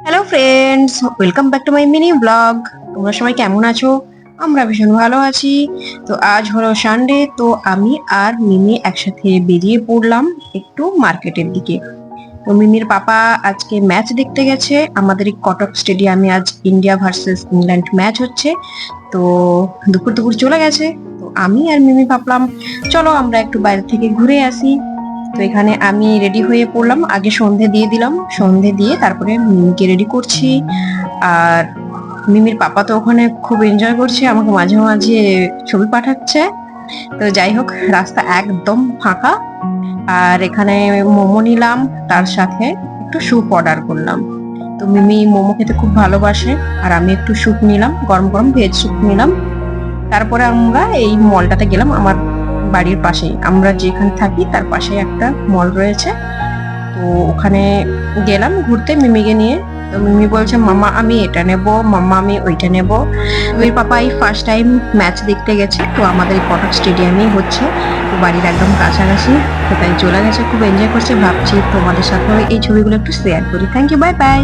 Hello friends, welcome back to my mini blog. তোমরা সবাই কেমন আছো? আমরা ভীষণ ভালো আছি। তো আজ হলো সানডে, তো আমি আর মিমি একসাথে বেরিয়ে পড়লাম একটু মার্কেটের দিকে। তো মিমির পাপা আজকে ম্যাচ দেখতে গেছে। আমাদের এই কটক স্টেডিয়ামে আজ ইন্ডিয়া ভার্সেস ইংল্যান্ড ম্যাচ হচ্ছে। তো দুপুর দুপুর চলে গেছে। তো আমি আর মিমি ভাবলাম চলো আমরা একটু বাইরে থেকে ঘুরে আসি। তো এখানে আমি রেডি হয়ে পড়লাম, আগে সন্ধে দিয়ে দিলাম, সন্ধে দিয়ে তারপরে মিমিকে রেডি করছি। আর মিমির পাপা তো ওখানে খুব এনজয় করছে, আমাকে মাঝে মাঝে ছবি পাঠাচ্ছে। তো যাই হোক, রাস্তা একদম ফাঁকা। আর এখানে মোমো নিলাম, তার সাথে একটু স্যুপ অর্ডার করলাম। তো মিমি মোমো খেতে খুব ভালোবাসে, আর আমি একটু স্যুপ নিলাম, গরম গরম ভেজ স্যুপ নিলাম। তারপরে আমরা এই মলটাতে গেলাম, আমার বাড়ির পাশেই, আমরা যেখানে থাকি তার পাশে একটা মল রয়েছে। তো ওখানে গেলাম ঘুরতে মিমিকে নিয়ে। তো মিমি বলছে মাম্মা আমি এটা নেব, মাম্মা আমি ওইটা নেব। ওই পাপা এই ফার্স্ট টাইম ম্যাচ দেখতে গেছে, তো আমাদের এই কটক স্টেডিয়ামেই হচ্ছে, তো বাড়ির একদম কাছাকাছি। তো তাই চলে গেছে, খুব এনজয় করছে। ভাবছি তোমাদের সাথে এই ছবিগুলো একটু শেয়ার করি। Thank you, bye by.